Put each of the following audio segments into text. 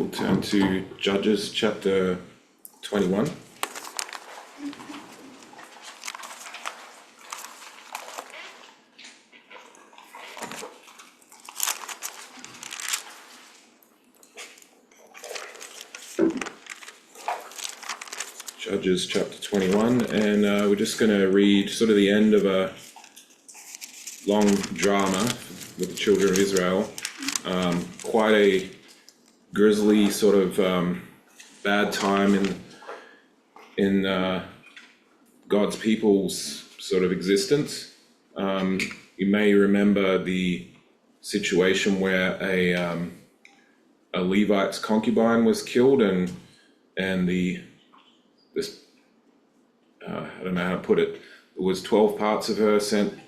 we'll turn to Judges chapter 21. Judges chapter 21, and we're just going to read sort of the end of a long drama with the children of Israel. Quite a grisly sort of bad time in God's people's sort of existence. You may remember the situation where a Levite's concubine was killed, and this I don't know how to put it. It was 12 parts of her sent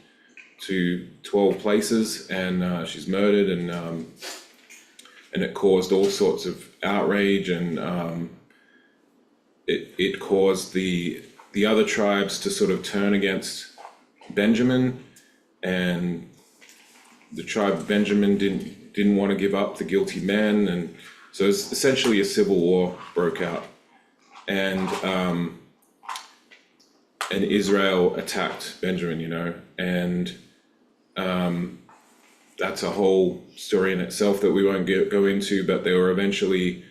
to 12 places, and she's murdered, and it caused all sorts of outrage, and it caused the other tribes to sort of turn against Benjamin, and the tribe of Benjamin didn't want to give up the guilty men, and so it's essentially a civil war broke out, and Israel attacked Benjamin, and that's a whole story in itself that we won't go into, but they were eventually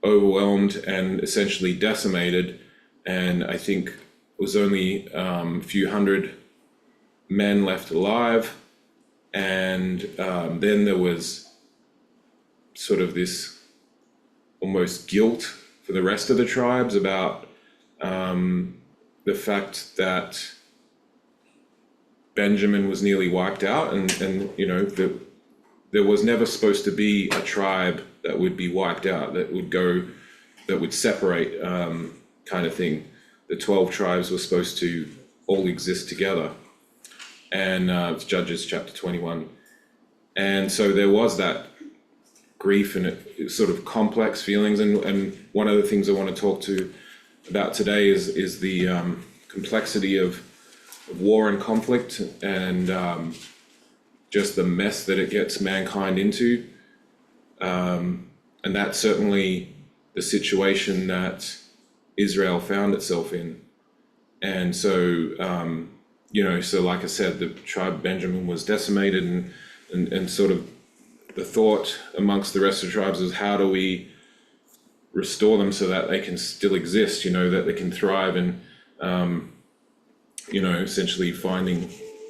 overwhelmed and essentially decimated, and I think it was only a few hundred men left alive, and then there was sort of this almost guilt for the rest of the tribes about the fact that Benjamin was nearly wiped out, and there was never supposed to be a tribe that would be wiped out, that would separate, kind of thing. The 12 tribes were supposed to all exist together, and it's Judges chapter 21. And so there was that grief and it sort of complex feelings, and one of the things I want to talk about today is the complexity of war and conflict, and just the mess that it gets mankind into, and that's certainly the situation that Israel found itself in. And so so like I said, the tribe of Benjamin was decimated, and sort of the thought amongst the rest of the tribes was, how do we restore them so that they can still exist, that they can thrive, and essentially finding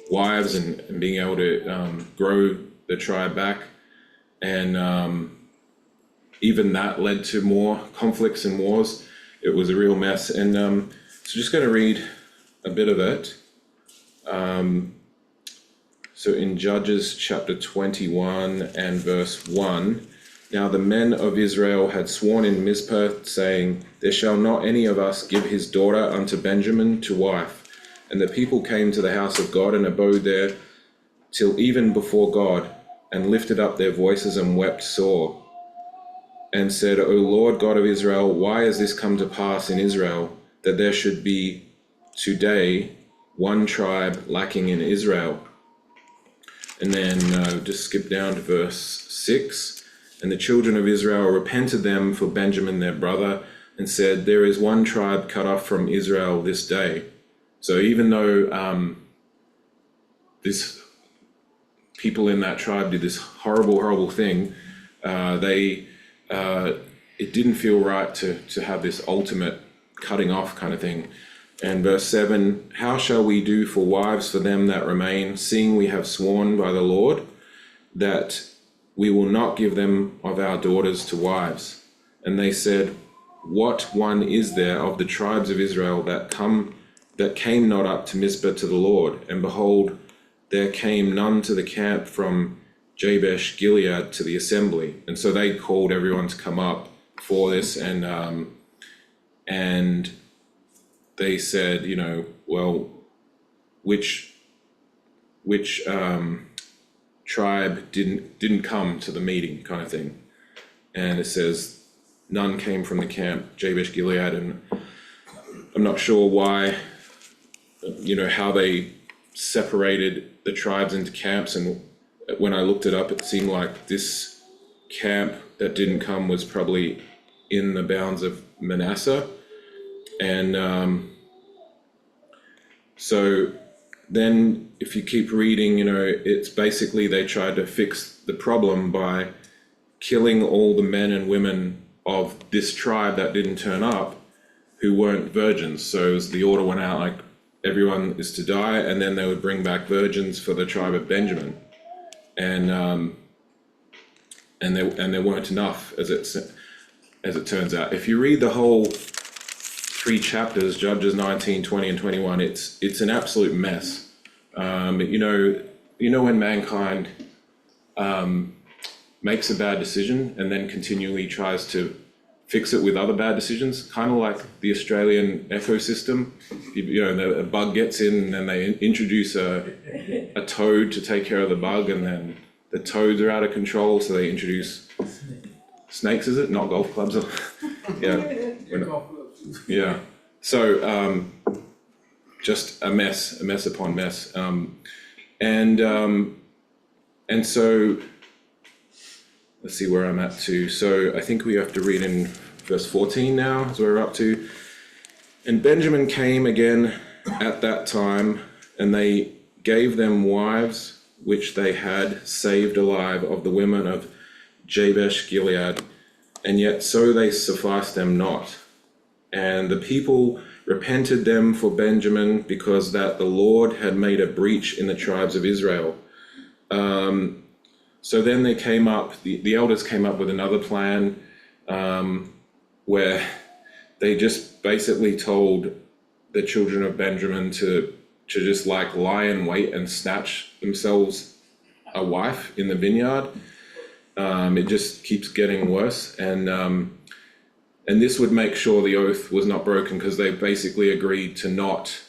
wives and being able to grow the tribe back. And even that led to more conflicts and wars. It was a real mess. And so just going to read a bit of it. So in Judges chapter 21 and verse 1, now the men of Israel had sworn in Mizpah, saying, there shall not any of us give his daughter unto Benjamin to wife. And the people came to the house of God and abode there till even before God, and lifted up their voices and wept sore, and said, O Lord God of Israel, why has this come to pass in Israel, that there should be today one tribe lacking in Israel? And then just skip down to verse 6. And the children of Israel repented them for Benjamin their brother, and said, there is one tribe cut off from Israel this day. So even though this people in that tribe did this horrible thing, it didn't feel right to have this ultimate cutting off kind of thing. And verse 7, how shall we do for wives for them that remain, seeing we have sworn by the Lord that we will not give them of our daughters to wives? And they said, what one is there of the tribes of Israel that came not up to Mizpah to the Lord? And behold, there came none to the camp from Jabesh Gilead to the assembly. And so they called everyone to come up for this, and they said, well, which tribe didn't come to the meeting, kind of thing. And it says none came from the camp Jabesh Gilead, and I'm not sure why, how they separated the tribes into camps. And when I looked it up, it seemed like this camp that didn't come was probably in the bounds of Manasseh. And so then if you keep reading, it's basically they tried to fix the problem by killing all the men and women of this tribe that didn't turn up who weren't virgins. So as the order went out, like, everyone is to die, and then they would bring back virgins for the tribe of Benjamin. And there weren't enough, as it turns out. If you read the whole 3 chapters, Judges 19, 20, and 21, it's an absolute mess. When mankind makes a bad decision and then continually tries to fix it with other bad decisions, kind of like the Australian ecosystem. A bug gets in, and then they introduce a toad to take care of the bug, and then the toads are out of control, so they introduce snakes, is it? Not golf clubs. Yeah. So just a mess upon mess. And so let's see where I'm at to. So I think we have to read in verse 14 now, is where we're up to. And Benjamin came again at that time, and they gave them wives which they had saved alive of the women of Jabesh Gilead, and yet so they sufficed them not. And the people repented them for Benjamin, because that the Lord had made a breach in the tribes of Israel. So then they came up, the elders came up with another plan, where they just basically told the children of Benjamin to just like lie in wait and snatch themselves a wife in the vineyard. It just keeps getting worse, and this would make sure the oath was not broken, because they basically agreed to not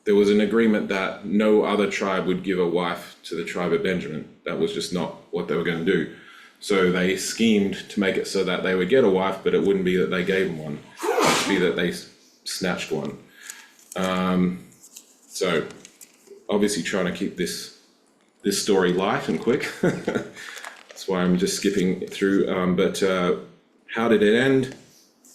there was an agreement that no other tribe would give a wife to the tribe of Benjamin. That was just not what they were going to do. So they schemed to make it so that they would get a wife, but it wouldn't be that they gave them one. It would be that they snatched one. So obviously trying to keep this story light and quick. That's why I'm just skipping through. But how did it end?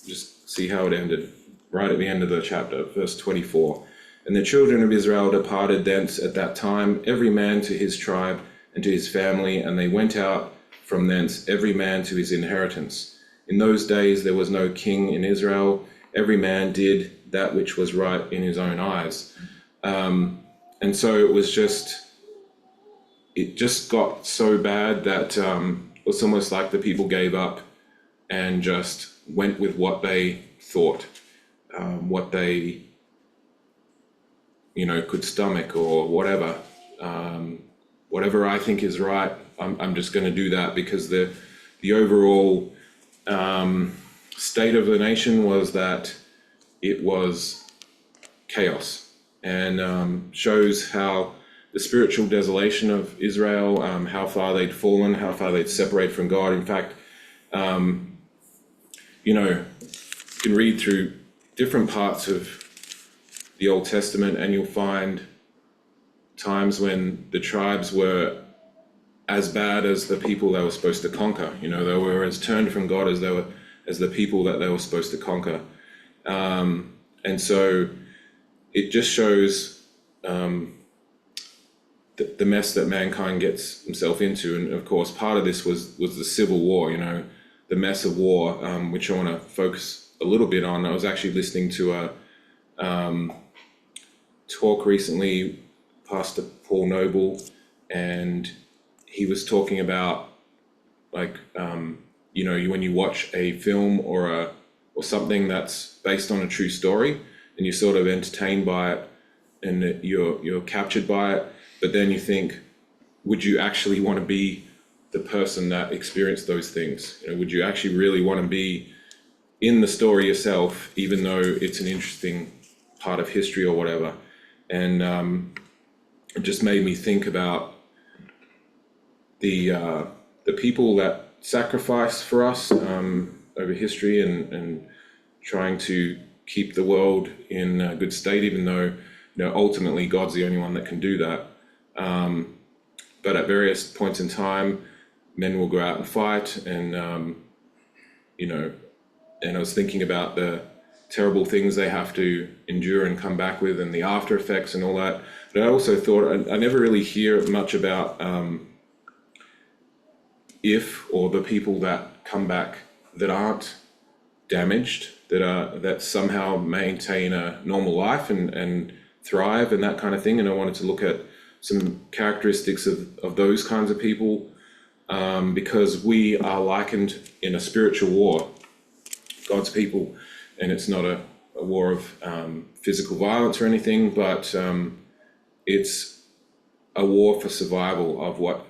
Just see how it ended. Right at the end of the chapter, verse 24. And the children of Israel departed thence at that time, every man to his tribe and to his family, and they went out from thence, every man to his inheritance. In those days there was no king in Israel. Every man did that which was right in his own eyes. And so it just got so bad that it was almost like the people gave up and just went with what they thought, what they could stomach, or whatever. Whatever I think is right, I'm just going to do that, because the overall state of the nation was that it was chaos, and shows how the spiritual desolation of Israel, how far they'd fallen, how far they'd separated from God. In fact, you can read through different parts of the Old Testament, and you'll find times when the tribes were as bad as the people they were supposed to conquer. They were as turned from God as the people that they were supposed to conquer. And so it just shows the mess that mankind gets himself into. And of course, part of this was the Civil War, the mess of war, which I want to focus a little bit on. I was actually listening to a talk recently, Pastor Paul Noble, and he was talking about when you watch a film or something that's based on a true story, and you're sort of entertained by it, and you're captured by it, but then you think, would you actually want to be the person that experienced those things? Would you actually really want to be in the story yourself, even though it's an interesting part of history or whatever? And it just made me think about the people that sacrificed for us over history, and trying to keep the world in a good state, even though ultimately God's the only one that can do that. but at various points in time, men will go out and fight, and you know, and I was thinking about the terrible things they have to endure and come back with, and the after effects and all that. But I also thought I never really hear much about if or the people that come back that aren't damaged, that somehow maintain a normal life and thrive and that kind of thing. And I wanted to look at some characteristics of those kinds of people, because we are likened in a spiritual war, God's people, and it's not a war of physical violence or anything, but it's a war for survival of what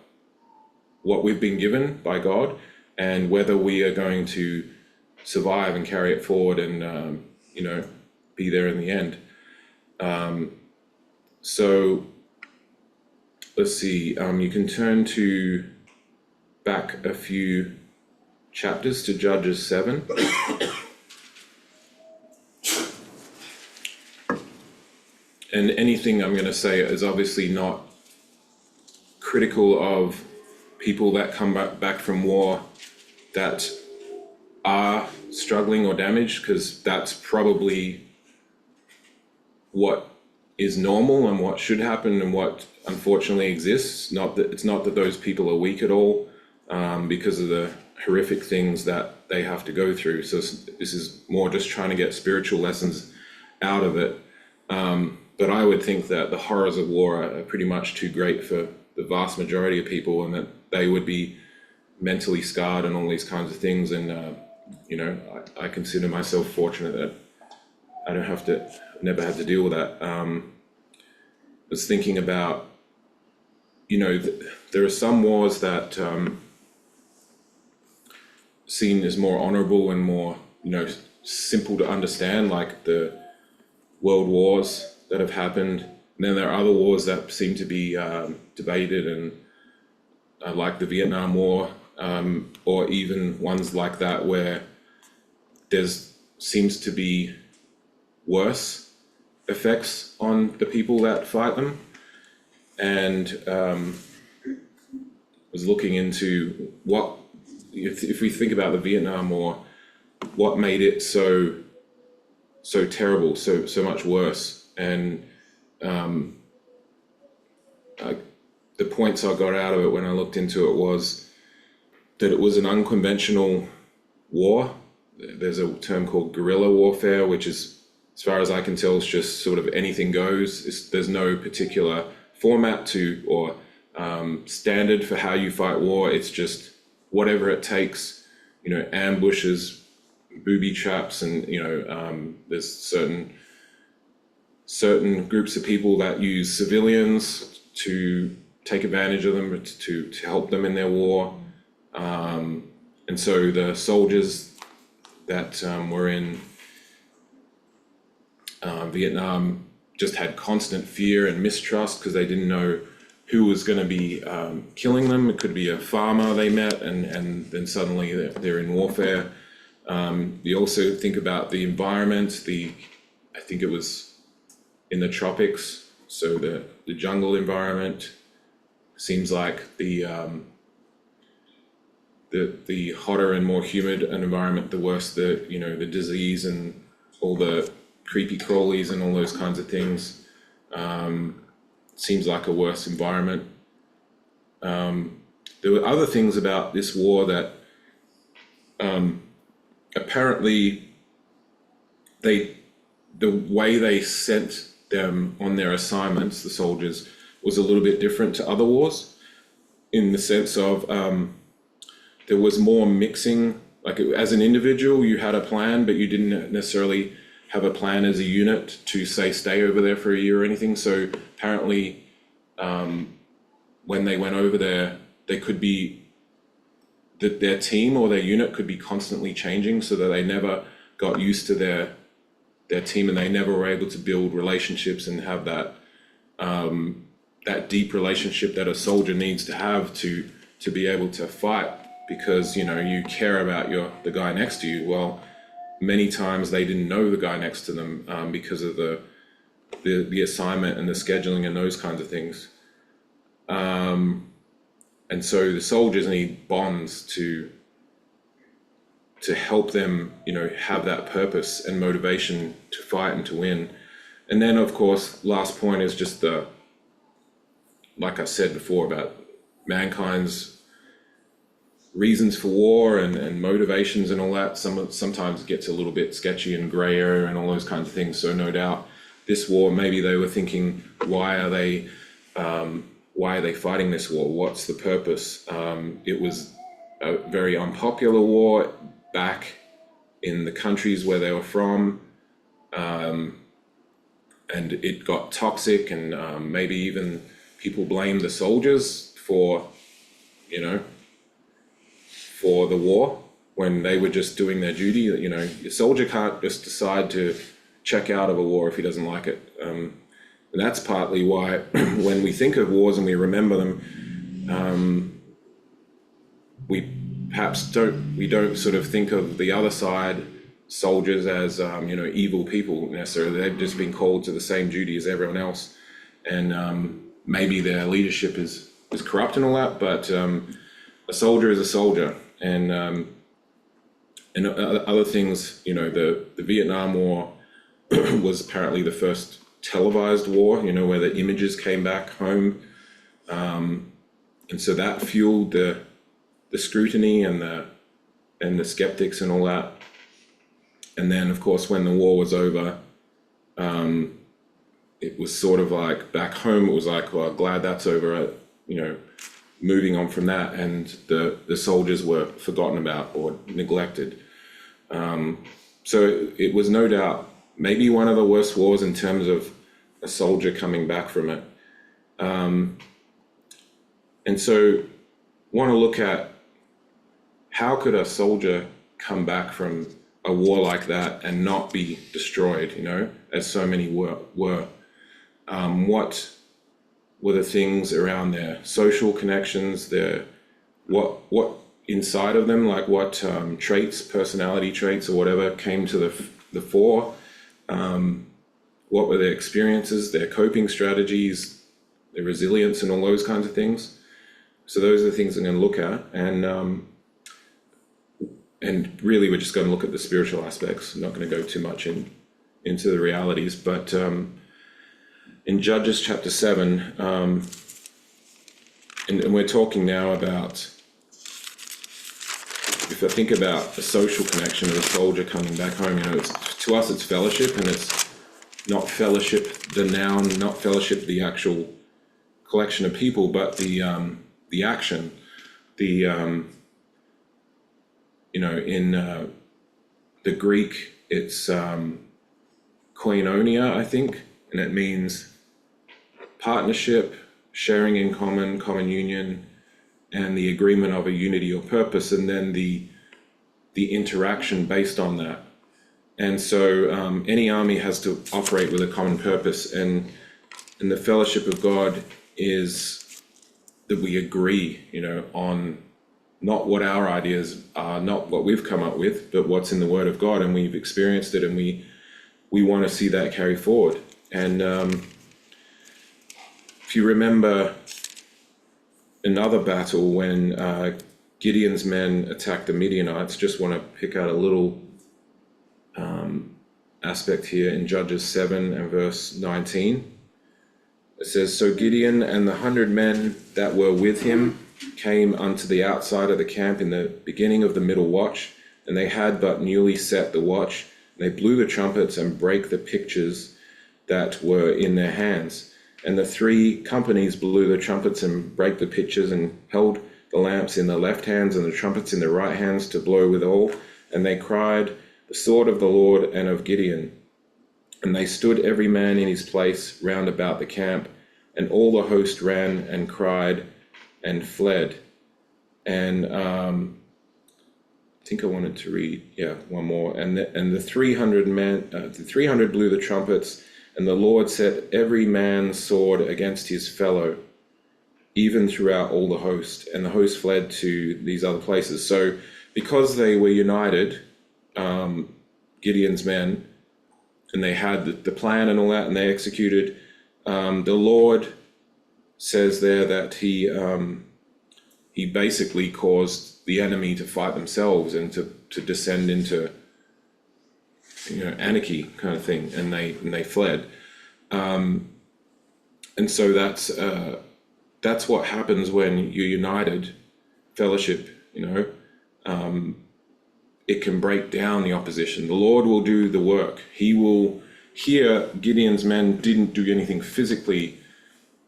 we've been given by God, and whether we are going to survive and carry it forward and be there in the end. So let's see, you can turn to back a few chapters to Judges 7. And anything I'm going to say is obviously not critical of people that come back from war that are struggling or damaged, because that's probably what is normal and what should happen and what unfortunately exists. It's not that those people are weak at all, because of the horrific things that they have to go through. So this is more just trying to get spiritual lessons out of it. But I would think that the horrors of war are pretty much too great for the vast majority of people, and that they would be mentally scarred and all these kinds of things. And I consider myself fortunate that I never had to deal with that. I was thinking about, there are some wars that seen as more honorable and more, simple to understand, like the world wars that have happened. And then there are other wars that seem to be debated, and like the Vietnam War, or even ones like that where seems to be worse effects on the people that fight them. And was looking into what, if we think about the Vietnam War, what made it so terrible, so much worse. And the points I got out of it when I looked into it was that it was an unconventional war. There's a term called guerrilla warfare, which is, as far as I can tell, is just sort of anything goes. There's no particular format or standard for how you fight war. It's just whatever it takes, ambushes, booby traps, and there's certain groups of people that use civilians to take advantage of them, to help them in their war. And so the soldiers that were in Vietnam just had constant fear and mistrust, because they didn't know who was going to be killing them. It could be a farmer they met, and then suddenly they're in warfare. You also think about the environment. I think it was in the tropics, so the jungle environment seems like the hotter and more humid an environment, the worse the disease and all the creepy crawlies and all those kinds of things. Seems like a worse environment. There were other things about this war that apparently the way they sent them on their assignments, the soldiers, was a little bit different to other wars, in the sense of there was more mixing. Like, as an individual, you had a plan, but you didn't necessarily have a plan as a unit to stay over there for a year or anything. So apparently, when they went over there, they could be their team or their unit could be constantly changing, so that they never got used to their team, and they never were able to build relationships and have that deep relationship that a soldier needs to have to be able to fight, because you care about the guy next to you. Well, many times they didn't know the guy next to them, because of the assignment and the scheduling and those kinds of things. And so the soldiers need bonds to help them, have that purpose and motivation to fight and to win. And then, of course, last point is just like I said before, about mankind's reasons for war and motivations and all that. Sometimes it gets a little bit sketchy and grey area and all those kinds of things. So no doubt this war, maybe they were thinking, why are they fighting this war? What's the purpose? It was a very unpopular war back in the countries where they were from, and it got toxic, and maybe even people blame the soldiers for the war when they were just doing their duty. A soldier can't just decide to check out of a war if he doesn't like it. And that's partly why when we think of wars and we remember them, we don't sort of think of the other side, soldiers, as evil people necessarily. They've just been called to the same duty as everyone else, and maybe their leadership is corrupt and all that, but a soldier is a soldier. And other things, the Vietnam War was apparently the first televised war, where the images came back home, and so that fueled the scrutiny and the skeptics and all that. And then, of course, when the war was over, it was sort of like back home, it was like, well, glad that's over, moving on from that, and the soldiers were forgotten about or neglected. So it was no doubt maybe one of the worst wars in terms of a soldier coming back from it. And so want to look at how could a soldier come back from a war like that and not be destroyed, as so many were. What were the things around their social connections, what inside of them, like what traits, personality traits or whatever came to the fore? What were their experiences, their coping strategies, their resilience, and all those kinds of things? So those are the things I'm going to look at, and really we're just going to look at the spiritual aspects. I'm not going to go too much into the realities, but in Judges chapter 7, and we're talking now about, if I think about the social connection of a soldier coming back home, to us it's fellowship, and it's not fellowship the noun, not fellowship the actual collection of people, but the action, in the Greek it's koinonia, I think, and it means partnership, sharing in common union, and the agreement of a unity or purpose, and then the interaction based on that. And so any army has to operate with a common purpose, and the fellowship of God is that we agree, on not what our ideas are, not what we've come up with, but what's in the Word of God, and we've experienced it, and we want to see that carry forward. And if you remember another battle when Gideon's men attacked the Midianites, just want to pick out a little aspect here in Judges 7 and verse 19. It says, "So Gideon and the 100 men that were with him came unto the outside of the camp in the beginning of the middle watch, and they had but newly set the watch. And they blew the trumpets and brake the pitchers that were in their hands. And the 3 companies blew the trumpets and brake the pitchers, and held the lamps in the left hands and the trumpets in the right hands to blow withal. And they cried, The sword of the Lord and of Gideon. And they stood every man in his place round about the camp, and all the host ran and cried and fled." And I think I wanted to read, one more. And the 300 blew the trumpets, and the Lord set every man's sword against his fellow, even throughout all the host. And the host fled to these other places. So because they were united, Gideon's men, and they had the plan and all that, and they executed, the Lord says there that he he basically caused the enemy to fight themselves and to descend into, anarchy kind of thing, and they fled. And so that's what happens when you're united, fellowship. It can break down the opposition. The Lord will do the work. He will. Here, Gideon's men didn't do anything physically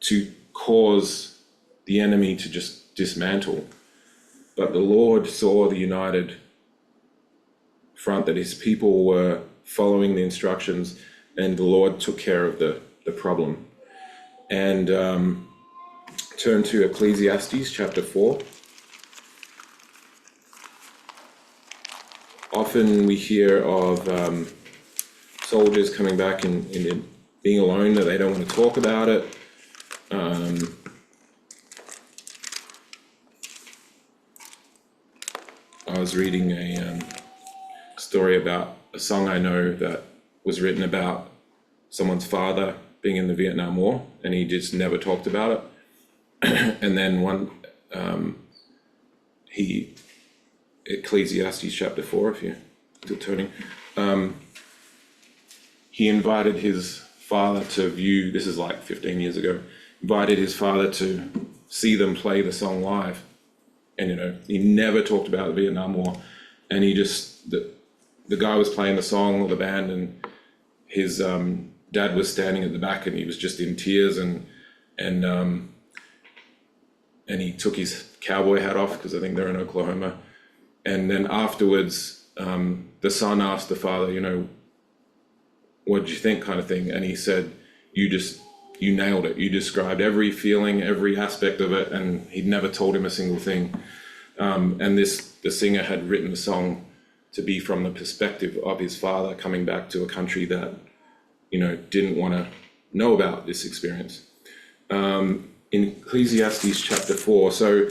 to cause the enemy to just dismantle, but the Lord saw the united front, that his people were following the instructions, and the Lord took care of the problem. And turn to Ecclesiastes chapter 4. Often we hear of soldiers coming back and being alone, that they don't want to talk about it. I was reading a story about a song I know that was written about someone's father being in the Vietnam War, and he just never talked about it. And then Ecclesiastes chapter 4, if you're still turning, he invited his father to view, this is like 15 years ago, invited his father to see them play the song live. And, he never talked about the Vietnam War. And he just, the guy was playing the song, or the band, and his dad was standing at the back, and he was just in tears, and he took his cowboy hat off, because I think they're in Oklahoma. And then afterwards, the son asked the father, what did you think, kind of thing? And he said, you nailed it. You described every feeling, every aspect of it, and he'd never told him a single thing. And the singer had written the song to be from the perspective of his father coming back to a country that, didn't want to know about this experience. In Ecclesiastes chapter 4, so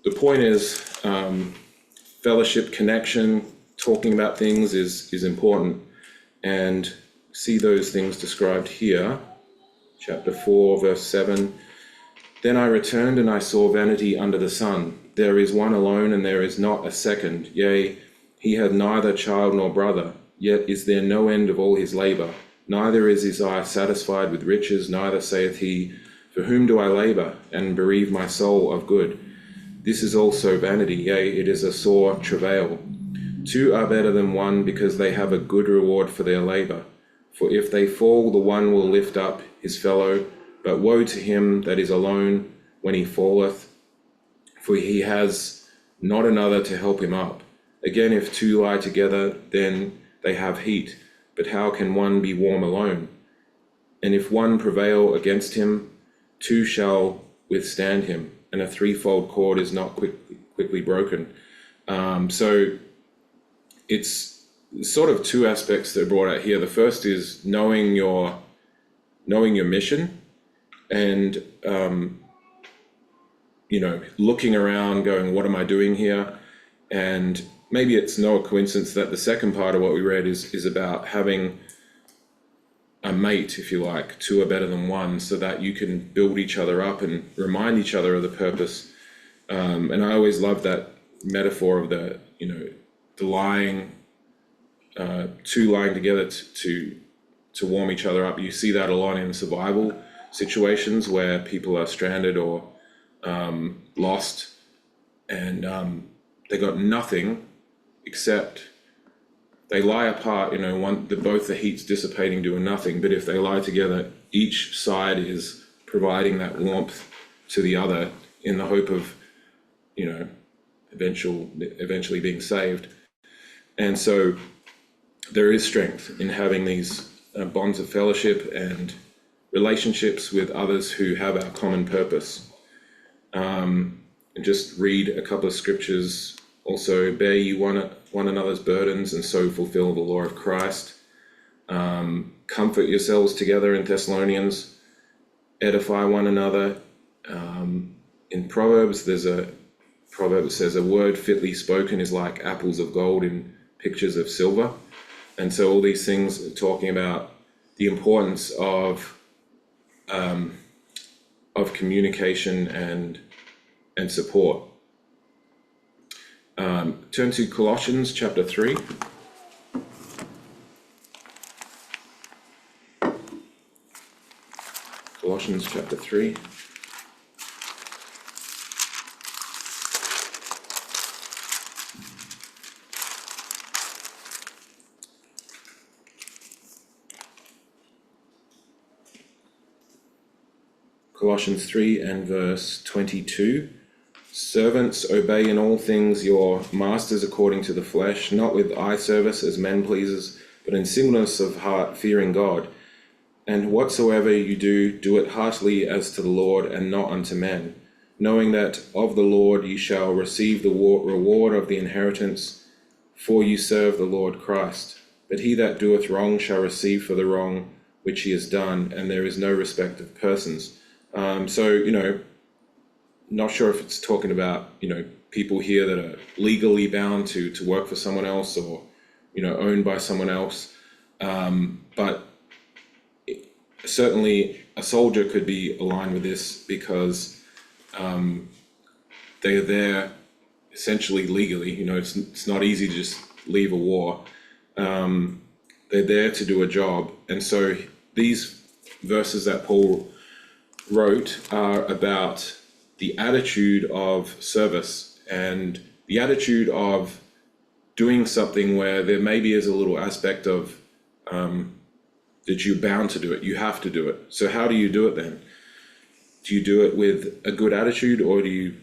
the point is, fellowship, connection, talking about things is important, and see those things described here. Chapter 4, verse 7. Then I returned, and I saw vanity under the sun. There is one alone, and there is not a second. Yea, he had neither child nor brother, yet is there no end of all his labour. Neither is his eye satisfied with riches, neither saith he, for whom do I labour, and bereave my soul of good? This is also vanity, yea, it is a sore travail. Two are better than one, because they have a good reward for their labour. For if they fall, the one will lift up his fellow, but woe to him that is alone when he falleth, for he has not another to help him up. Again, if two lie together, then they have heat, but how can one be warm alone? And if one prevail against him, two shall withstand him, and a threefold cord is not quickly broken. So it's sort of two aspects that are brought out here. The first is knowing your mission, and looking around, going, what am I doing here? And maybe it's no coincidence that the second part of what we read is about having a mate, if you like. Two are better than one, so that you can build each other up and remind each other of the purpose. And I always love that metaphor of the lying, two lying together to warm each other up. You see that a lot in survival situations where people are stranded or lost, and they got nothing except they lie apart. Both the heat's dissipating, doing nothing. But if they lie together, each side is providing that warmth to the other in the hope of, eventually being saved. And so there is strength in having these bonds of fellowship and relationships with others who have our common purpose. And just read a couple of scriptures. Also, bear ye one another's burdens, and so fulfill the law of Christ. Comfort yourselves together in Thessalonians. Edify one another. In Proverbs, there's a proverb that says, a word fitly spoken is like apples of gold in pictures of silver. And so all these things are talking about the importance of communication and and support. Turn to Colossians chapter 3. Colossians chapter 3. Colossians 3 and verse 22. Servants, obey in all things your masters according to the flesh, not with eye service as men pleasers, but in singleness of heart, fearing God. And whatsoever you do, do it heartily as to the Lord and not unto men, knowing that of the Lord you shall receive the reward of the inheritance, for you serve the Lord Christ. But he that doeth wrong shall receive for the wrong which he has done, and there is no respect of persons. So, not sure if it's talking about, people here that are legally bound to work for someone else or, owned by someone else. But certainly a soldier could be aligned with this because they are there essentially legally. It's not easy to just leave a war. They're there to do a job. And so these verses that Paul wrote are about the attitude of service and the attitude of doing something where there maybe is a little aspect of that you're bound to do it. You have to do it. So how do you do it then? Do you do it with a good attitude, or do you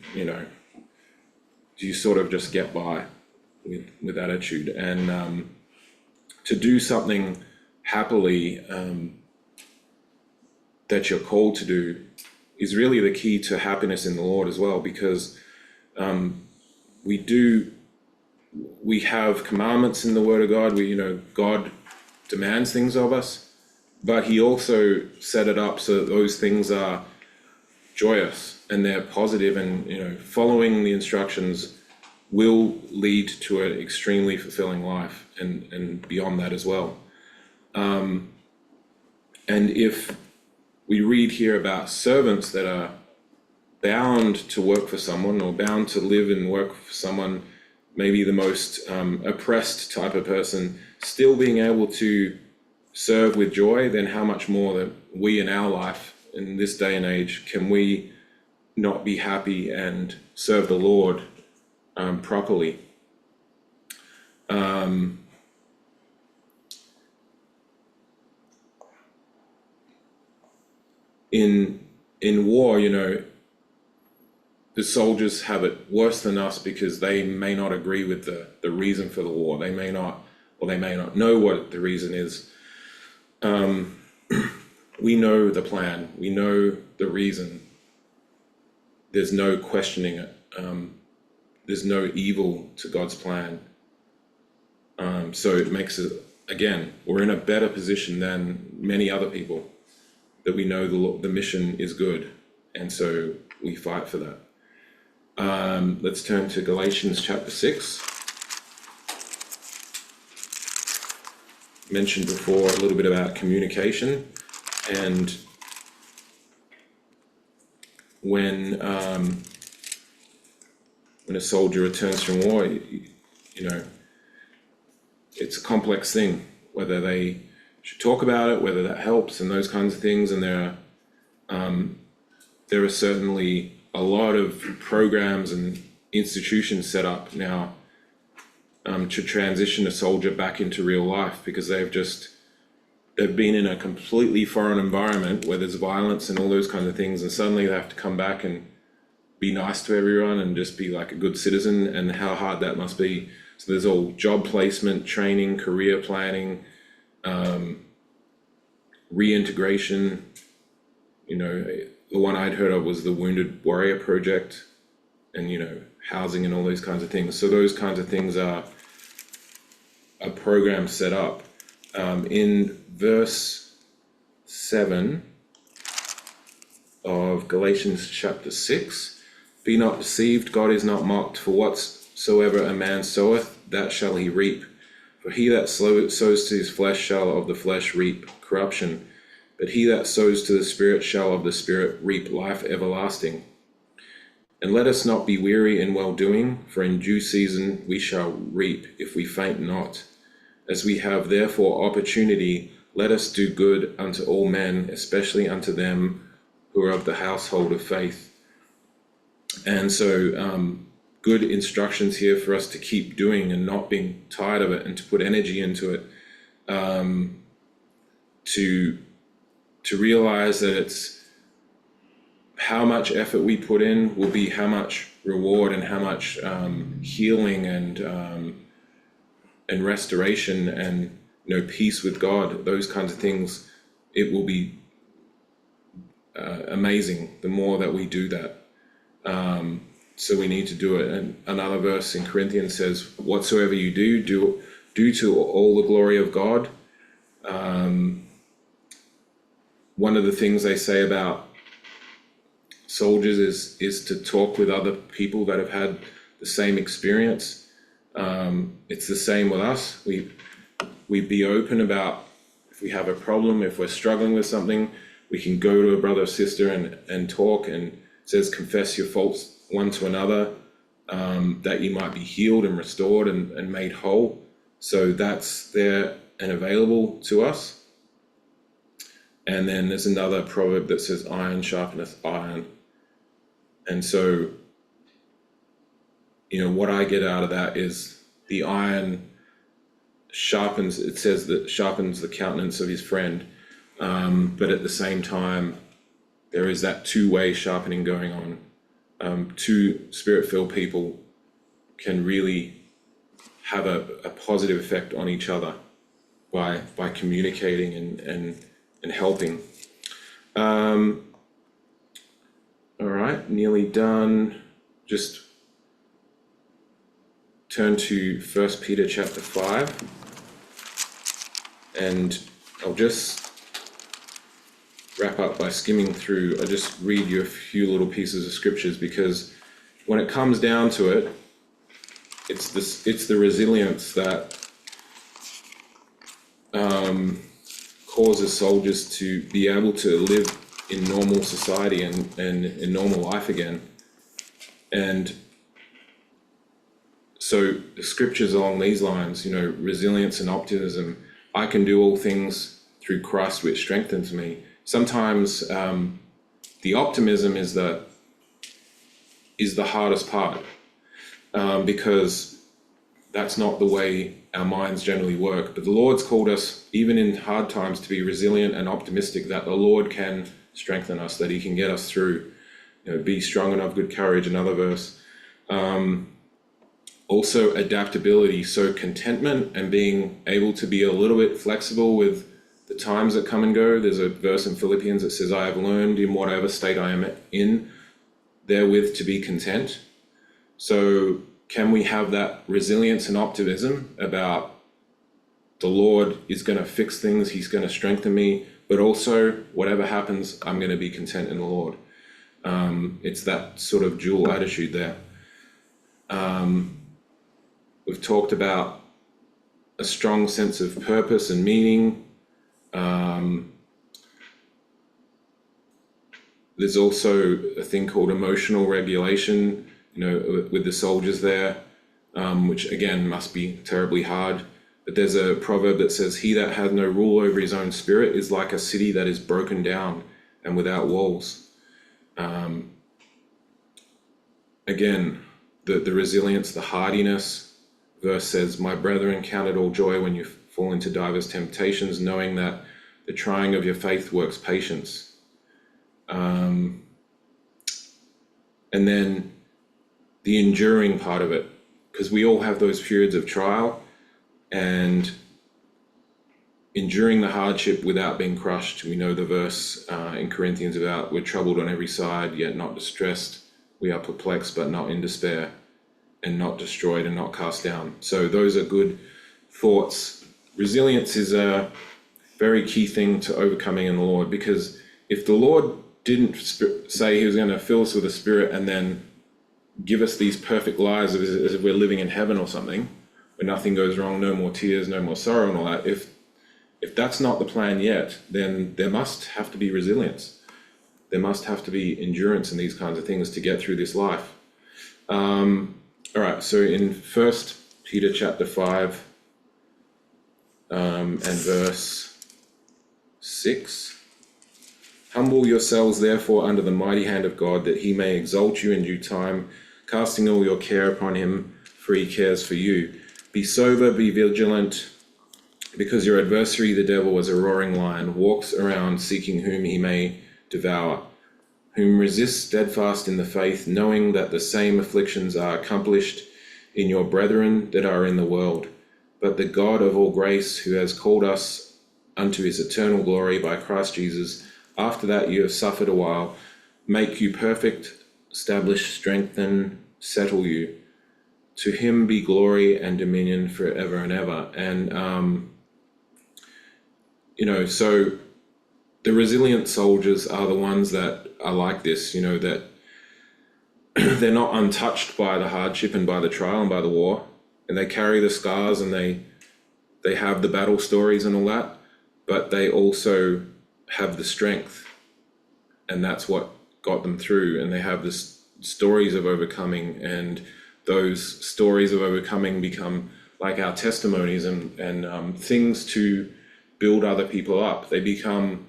sort of just get by with attitude? And to do something happily that you're called to do is really the key to happiness in the Lord as well, because we have commandments in the Word of God. God demands things of us, but he also set it up so that those things are joyous and they're positive, and following the instructions will lead to an extremely fulfilling life and beyond that as well. And if we read here about servants that are bound to work for someone or bound to live and work for someone, maybe the most oppressed type of person, still being able to serve with joy, then how much more that we in our life in this day and age can we not be happy and serve the Lord properly. In war, the soldiers have it worse than us because they may not agree with the reason for the war. They may not know what the reason is. We know the plan. We know the reason. There's no questioning it. There's no evil to God's plan. So it makes it, again, we're in a better position than many other people, that we know the mission is good, and so we fight for that. Let's turn to Galatians chapter 6. Mentioned before a little bit about communication, and when a soldier returns from war, it's a complex thing, whether they should talk about it, whether that helps, and those kinds of things. And there are certainly a lot of programs and institutions set up now to transition a soldier back into real life, because they've been in a completely foreign environment where there's violence and all those kinds of things, and suddenly they have to come back and be nice to everyone and just be like a good citizen, and how hard that must be. So there's all job placement, training, career planning, reintegration. The one I'd heard of was the Wounded Warrior Project, and housing and all those kinds of things. So those kinds of things are a program set up. In verse 7 of Galatians chapter 6, be not deceived, God is not mocked, for whatsoever a man soweth, that shall he reap. For he that sows to his flesh shall of the flesh reap corruption, but he that sows to the Spirit shall of the Spirit reap life everlasting. And let us not be weary in well-doing, for in due season we shall reap if we faint not. As we have therefore opportunity, let us do good unto all men, especially unto them who are of the household of faith. And so good instructions here for us to keep doing and not being tired of it, and to put energy into it, to realize that it's how much effort we put in will be how much reward and how much healing and restoration and peace with God, those kinds of things. It will be amazing the more that we do that. So we need to do it. And another verse in Corinthians says, whatsoever you do to all the glory of God. One of the things they say about soldiers is to talk with other people that have had the same experience. It's the same with us. We be open about if we have a problem, if we're struggling with something, we can go to a brother or sister and talk, and it says confess your faults one to another, that you might be healed and restored and made whole. So that's there and available to us. And then there's another proverb that says iron sharpeneth iron. And so, what I get out of that is the iron sharpens, it says that sharpens the countenance of his friend. But at the same time, there is that two-way sharpening going on. Two spirit-filled people can really have a positive effect on each other by communicating and helping. All right, nearly done. Just turn to 1 Peter chapter 5, and I'll just wrap up by skimming through. I'll just read you a few little pieces of scriptures, because when it comes down to it, it's the resilience that causes soldiers to be able to live in normal society and in normal life again. And so the scriptures along these lines, resilience and optimism. I can do all things through Christ which strengthens me. Sometimes the optimism is the hardest part, because that's not the way our minds generally work. But the Lord's called us, even in hard times, to be resilient and optimistic, that the Lord can strengthen us, that he can get us through. Be strong and of good courage, another verse. Also adaptability, so contentment and being able to be a little bit flexible with the times that come and go. There's a verse in Philippians that says, I have learned in whatever state I am in, therewith to be content. So can we have that resilience and optimism about the Lord is going to fix things, he's going to strengthen me, but also whatever happens, I'm going to be content in the Lord. It's that sort of dual attitude there. We've talked about a strong sense of purpose and meaning. There's also a thing called emotional regulation, with the soldiers there, which again must be terribly hard. But there's a proverb that says, he that hath no rule over his own spirit is like a city that is broken down and without walls. Again, the resilience, the hardiness. Verse says, my brethren, count it all joy when you fall into divers temptations, knowing that the trying of your faith works patience. And then the enduring part of it, because we all have those periods of trial, and enduring the hardship without being crushed. We know the verse in Corinthians about we're troubled on every side, yet not distressed. We are perplexed, but not in despair, and not destroyed and not cast down. So those are good thoughts. Resilience is a very key thing to overcoming in the Lord, because if the Lord didn't say he was going to fill us with the Spirit and then give us these perfect lives as if we're living in heaven or something, where nothing goes wrong, no more tears, no more sorrow and all that, if that's not the plan yet, then there must have to be resilience. There must have to be endurance in these kinds of things to get through this life. All right, so in 1 Peter chapter 5 and verse 6, humble yourselves therefore under the mighty hand of God, that he may exalt you in due time, casting all your care upon him, for he cares for you. Be sober, be vigilant, because your adversary the devil, as a roaring lion, walks around seeking whom he may devour, whom resist steadfast in the faith, knowing that the same afflictions are accomplished in your brethren that are in the world. But the God of all grace, who has called us unto his eternal glory by Christ Jesus, after that you have suffered a while, make you perfect, establish, strengthen, settle you. To him be glory and dominion forever and ever. And, so the resilient soldiers are the ones that are like this, that they're not untouched by the hardship and by the trial and by the war, and they carry the scars and they have the battle stories and all that, but they also have the strength, and that's what got them through. And they have this stories of overcoming, and those stories of overcoming become like our testimonies and things to build other people up. They become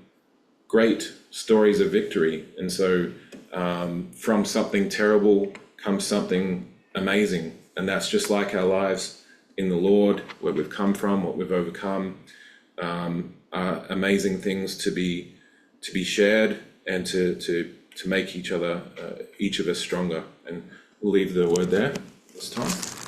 great stories of victory. And so from something terrible comes something amazing. And that's just like our lives in the Lord, where we've come from, what we've overcome, are amazing things to be shared and to make each of us stronger. And we'll leave the word there this time.